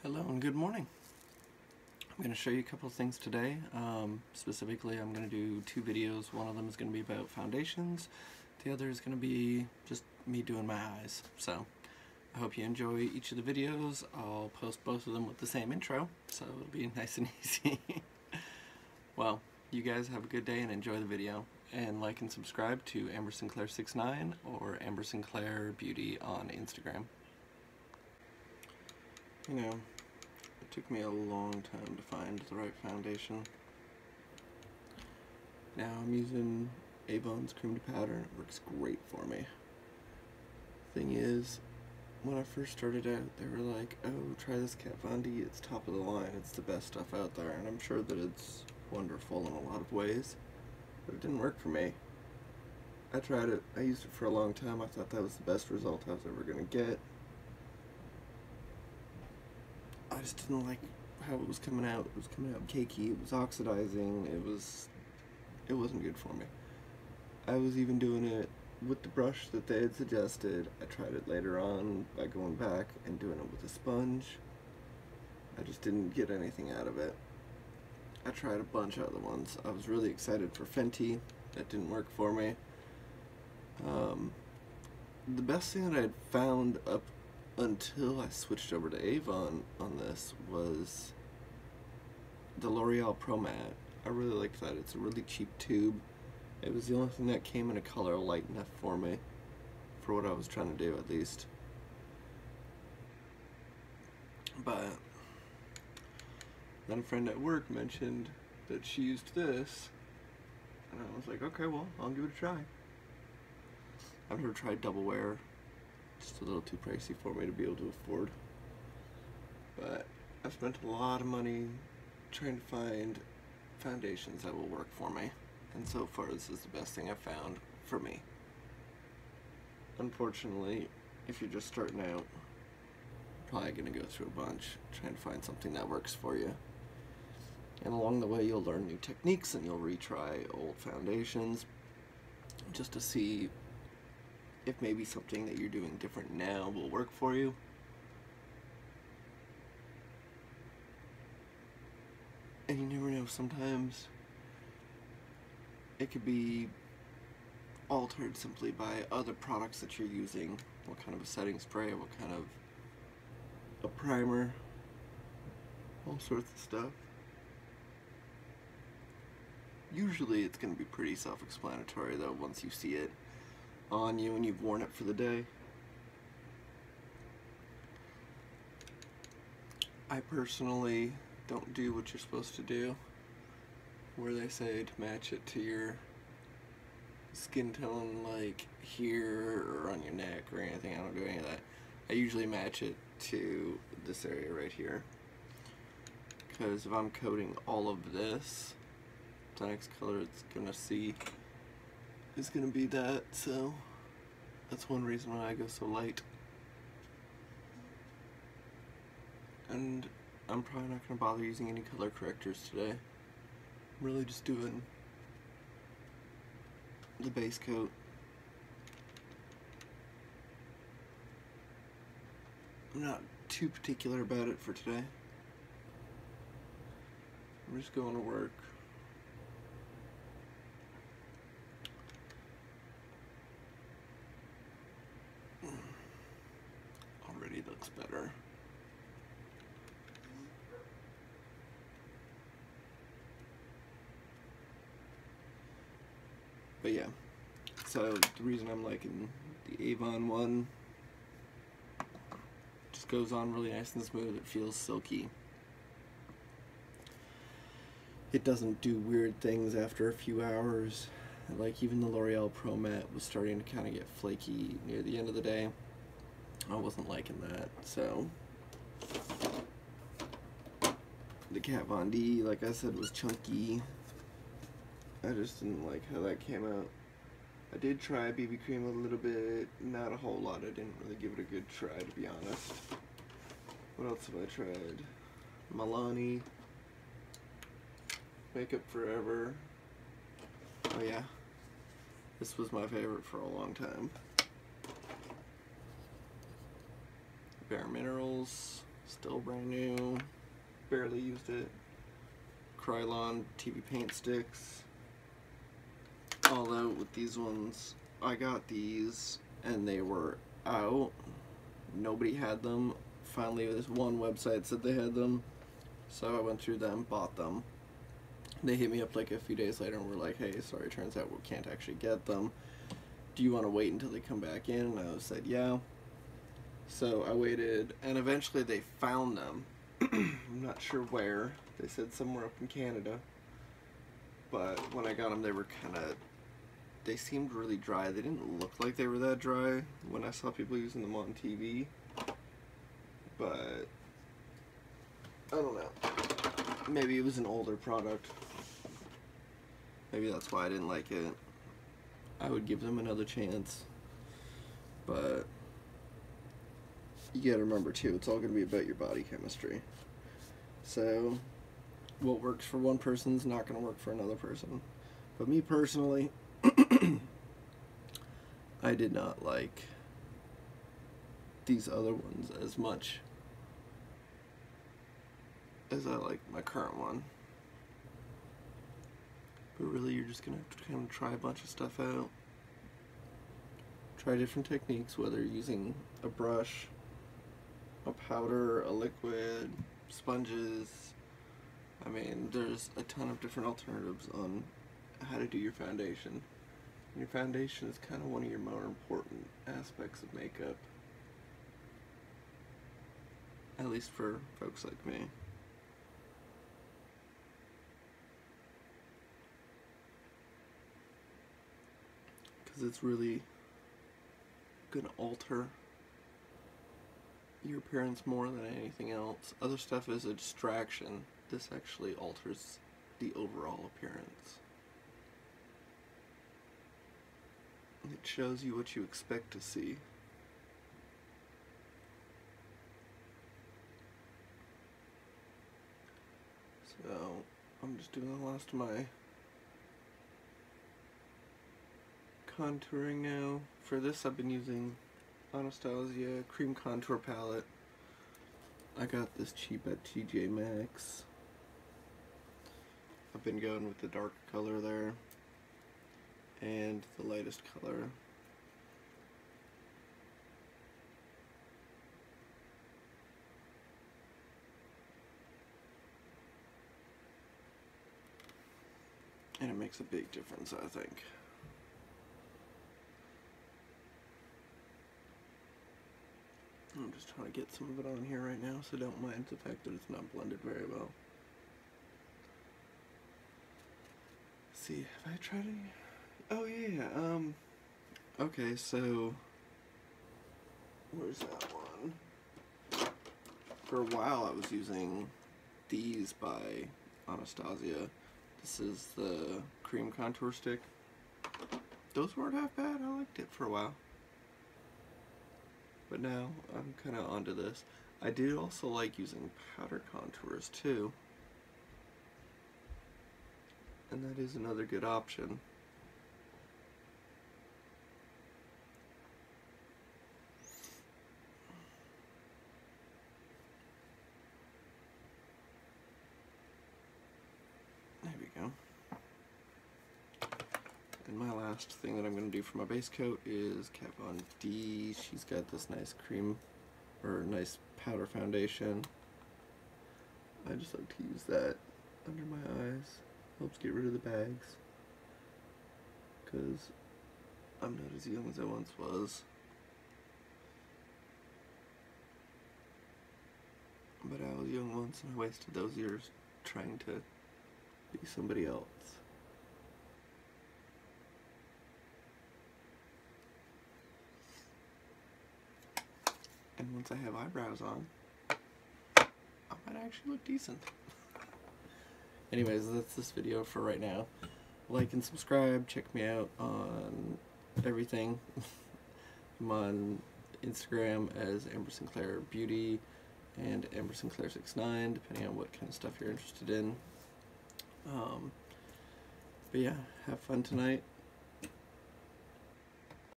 Hello and good morning. I'm going to show you a couple of things today. Specifically, I'm going to do two videos. One of them is going to be about foundations. The other is going to be just me doing my eyes. So I hope you enjoy each of the videos. I'll post both of them with the same intro, so it'll be nice and easy. Well, you guys have a good day and enjoy the video. And like and subscribe to Amber Sinclair69 or Amber Sinclair Beauty on Instagram. You know, it took me a long time to find the right foundation. Now I'm using Avon's Cream to Powder and it works great for me. Thing is, when I first started out, they were like, oh, try this Kat Von D, it's top of the line, it's the best stuff out there, and I'm sure that it's wonderful in a lot of ways, but it didn't work for me. I tried it, I used it for a long time, I thought that was the best result I was ever going to get. I just didn't like how it was coming out. It was coming out cakey, it was oxidizing, it wasn't good for me. I was even doing it with the brush that they had suggested. I tried it later on by going back and doing it with a sponge. I just didn't get anything out of it. I tried a bunch of other ones. I was really excited for Fenty. That didn't work for me. The best thing that I had found up until I switched over to Avon on this was the L'Oreal Pro Matte. I really liked that. It's a really cheap tube. It was the only thing that came in a color light enough for me, for what I was trying to do at least. But then a friend at work mentioned that she used this, and I was like, okay, well, I'll give it a try. I've never tried Double Wear. Just a little too pricey for me to be able to afford. But I've spent a lot of money trying to find foundations that will work for me. And so far this is the best thing I've found for me. Unfortunately, if you're just starting out, you're probably going to go through a bunch trying to find something that works for you. And along the way you'll learn new techniques and you'll retry old foundations just to see if maybe something that you're doing different now will work for you. And you never know, sometimes it could be altered simply by other products that you're using. What kind of a setting spray, what kind of a primer, all sorts of stuff. Usually it's going to be pretty self-explanatory though once you see it on you and you've worn it for the day. I personally don't do what you're supposed to do, where they say to match it to your skin tone, like here or on your neck or anything. I don't do any of that. I usually match it to this area right here, because if I'm coating all of this, the next color it's gonna see is gonna be that, so that's one reason why I go so light. And I'm probably not gonna bother using any color correctors today. I'm really just doing the base coat. I'm not too particular about it for today. I'm just going to work. Already looks better. But yeah, so the reason I'm liking the Avon one, just goes on really nice and smooth. It feels silky. It doesn't do weird things after a few hours. Like even the L'Oreal Pro Matte was starting to kind of get flaky near the end of the day. I wasn't liking that, so the Kat Von D, like I said, was chunky. I just didn't like how that came out. I did try BB cream a little bit, not a whole lot. I didn't really give it a good try, to be honest. What else have I tried? Milani, Makeup Forever. Oh yeah, this was my favorite for a long time. Bare Minerals, Still brand new. Barely used it. Krylon TV paint sticks. Although with these ones, I got these and they were out. Nobody had them. Finally, this one website said they had them, so I went through them, bought them. They hit me up like a few days later and were like, hey, sorry, turns out we can't actually get them. Do you want to wait until they come back in? And I said, yeah. So I waited, and eventually they found them. I'm not sure where. They said somewhere up in Canada. But when I got them, they were they seemed really dry. They didn't look like they were that dry when I saw people using them on TV. But I don't know. Maybe it was an older product. Maybe that's why I didn't like it. I would give them another chance. But you gotta remember too, it's all gonna be about your body chemistry. So what works for one person's not gonna work for another person. But me personally, I did not like these other ones as much as I like my current one. But really, you're just gonna have to kind of try a bunch of stuff out. Try different techniques, whether you're using a brush, a powder, a liquid, sponges. I mean, there's a ton of different alternatives on how to do your foundation. And your foundation is kind of one of your more important aspects of makeup. At least for folks like me. Because it's really gonna alter your appearance more than anything else. Other stuff is a distraction. This actually alters the overall appearance. It shows you what you expect to see. So I'm just doing the last of my contouring now. For this, I've been using Anastasia Cream Contour Palette. I got this cheap at TJ Maxx. I've been going with the dark color there and the lightest color. And it makes a big difference, I think. I'm just trying to get some of it on here right now, so don't mind the fact that it's not blended very well. Let's see, have I tried any? Oh yeah, okay, so where's that one? For a while I was using these by Anastasia. This is the cream contour stick. Those weren't half bad, I liked it for a while. But now I'm kind of onto this. I do also like using powder contours too. And that is another good option. There we go. And my last thing that I'm going to do for my base coat is Kat Von D. She's got this nice cream, or nice powder foundation. I just like to use that under my eyes. Helps get rid of the bags. Because I'm not as young as I once was. But I was young once and I wasted those years trying to be somebody else. And once I have eyebrows on, I might actually look decent. Anyways, that's this video for right now. Like and subscribe, check me out on everything. I'm on Instagram as Amber Sinclair Beauty and Amber Sinclair 69, depending on what kind of stuff you're interested in. But yeah, have fun tonight.